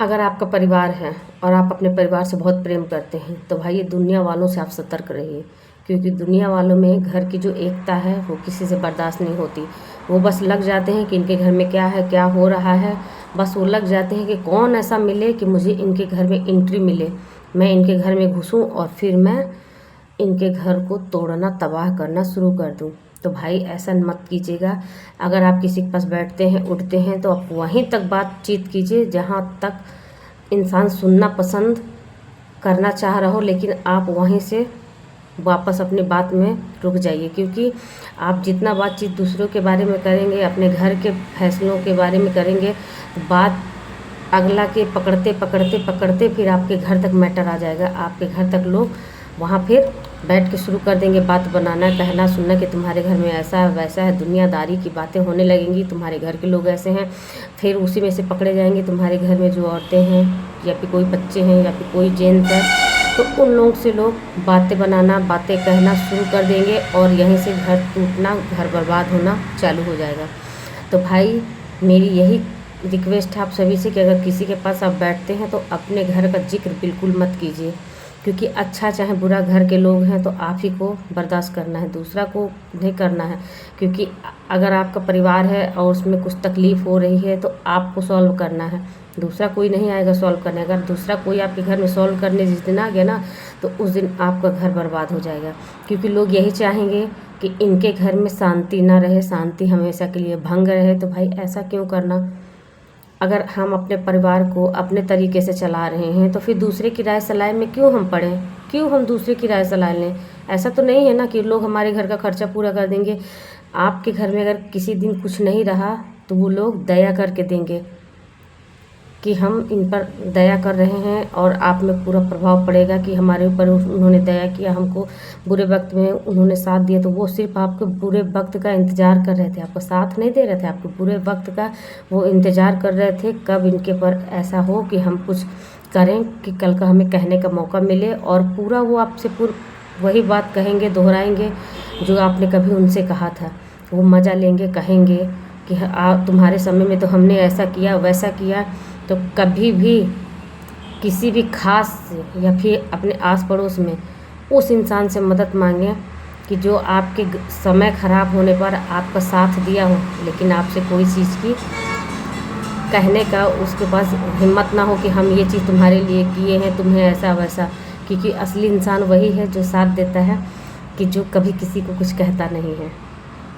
अगर आपका परिवार है और आप अपने परिवार से बहुत प्रेम करते हैं तो भाई ये दुनिया वालों से आप सतर्क रहिए, क्योंकि दुनिया वालों में घर की जो एकता है वो किसी से बर्दाश्त नहीं होती। वो बस लग जाते हैं कि इनके घर में क्या है, क्या हो रहा है। बस वो लग जाते हैं कि कौन ऐसा मिले कि मुझे इनके घर में एंट्री मिले, मैं इनके घर में घुसूँ और फिर मैं इनके घर को तोड़ना, तबाह करना शुरू कर दूँ। तो भाई ऐसा मत कीजिएगा। अगर आप किसी के पास बैठते हैं, उठते हैं, तो आप वहीं तक बातचीत कीजिए जहाँ तक इंसान सुनना पसंद करना चाह रहा हो, लेकिन आप वहीं से वापस अपनी बात में रुक जाइए। क्योंकि आप जितना बातचीत दूसरों के बारे में करेंगे, अपने घर के फैसलों के बारे में करेंगे, बात अगला के पकड़ते पकड़ते पकड़ते फिर आपके घर तक मैटर आ जाएगा। आपके घर तक लोग वहाँ फिर बैठ के शुरू कर देंगे बात बनाना, कहना सुनना कि तुम्हारे घर में ऐसा है वैसा है, दुनियादारी की बातें होने लगेंगी, तुम्हारे घर के लोग ऐसे हैं। फिर उसी में से पकड़े जाएंगे तुम्हारे घर में जो औरतें हैं या फिर कोई बच्चे हैं या फिर कोई जेंट्स है, तो उन लोग से लोग बातें बनाना, बातें कहना शुरू कर देंगे और यहीं से घर टूटना, घर बर्बाद होना चालू हो जाएगा। तो भाई मेरी यही रिक्वेस्ट है आप सभी से कि अगर किसी के पास आप बैठते हैं तो अपने घर का जिक्र बिल्कुल मत कीजिए, क्योंकि अच्छा चाहे बुरा घर के लोग हैं तो आप ही को बर्दाश्त करना है, दूसरा को नहीं करना है। क्योंकि अगर आपका परिवार है और उसमें कुछ तकलीफ़ हो रही है तो आपको सॉल्व करना है, दूसरा कोई नहीं आएगा सॉल्व करने। अगर दूसरा कोई आपके घर में सॉल्व करने जिस दिन आ गया ना, तो उस दिन आपका घर बर्बाद हो जाएगा। क्योंकि लोग यही चाहेंगे कि इनके घर में शांति ना रहे, शांति हमेशा के लिए भंग रहे। तो भाई ऐसा क्यों करना। अगर हम अपने परिवार को अपने तरीके से चला रहे हैं तो फिर दूसरे की राय सलाह में क्यों हम पड़ें, क्यों हम दूसरे की राय सलाह लें। ऐसा तो नहीं है ना कि लोग हमारे घर का खर्चा पूरा कर देंगे। आपके घर में अगर किसी दिन कुछ नहीं रहा तो वो लोग दया करके देंगे कि हम इन पर दया कर रहे हैं और आप में पूरा प्रभाव पड़ेगा कि हमारे ऊपर उन्होंने दया किया, हमको बुरे वक्त में उन्होंने साथ दिया। तो वो सिर्फ आपके बुरे वक्त का इंतज़ार कर रहे थे, आपको साथ नहीं दे रहे थे, आपके बुरे वक्त का वो इंतज़ार कर रहे थे कब इनके पर ऐसा हो कि हम कुछ करें, कि कल का हमें कहने का मौका मिले। और पूरा वो आपसे वही बात कहेंगे, दोहराएंगे जो आपने कभी उनसे कहा था। वो मज़ा लेंगे, कहेंगे कि तुम्हारे समय में तो हमने ऐसा किया वैसा किया। तो कभी भी किसी भी खास से या फिर अपने आस पड़ोस में उस इंसान से मदद मांगें कि जो आपके समय ख़राब होने पर आपका साथ दिया हो, लेकिन आपसे कोई चीज़ की कहने का उसके पास हिम्मत ना हो कि हम ये चीज़ तुम्हारे लिए किए हैं, तुम्हें ऐसा वैसा। क्योंकि असली इंसान वही है जो साथ देता है, कि जो कभी किसी को कुछ कहता नहीं है।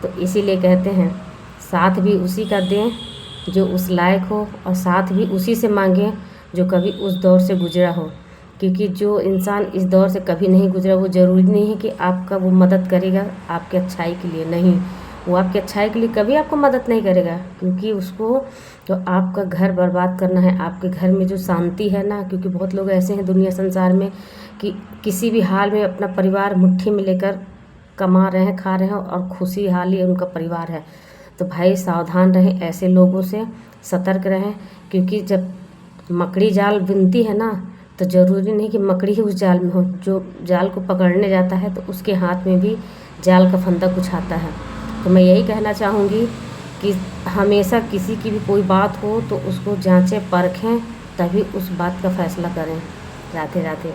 तो इसीलिए कहते हैं साथ भी उसी का दें जो उस लायक हो, और साथ भी उसी से मांगें जो कभी उस दौर से गुजरा हो। क्योंकि जो इंसान इस दौर से कभी नहीं गुजरा वो ज़रूरी नहीं है कि आपका वो मदद करेगा आपके अच्छाई के लिए, नहीं, वो आपकी अच्छाई के लिए कभी आपको मदद नहीं करेगा। क्योंकि उसको तो आपका घर बर्बाद करना है, आपके घर में जो शांति है ना। क्योंकि बहुत लोग ऐसे हैं दुनिया संसार में कि किसी भी हाल में अपना परिवार मुट्ठी में लेकर कमा रहे हैं, खा रहे हैं और खुशी हाल ही उनका परिवार है। तो भाई सावधान रहें, ऐसे लोगों से सतर्क रहें। क्योंकि जब मकड़ी जाल बुनती है ना, तो ज़रूरी नहीं कि मकड़ी ही उस जाल में हो, जो जाल को पकड़ने जाता है तो उसके हाथ में भी जाल का फंदा कुछ आता है। तो मैं यही कहना चाहूँगी कि हमेशा किसी की भी कोई बात हो तो उसको जांचें परखें, तभी उस बात का फ़ैसला करें। राधे राधे।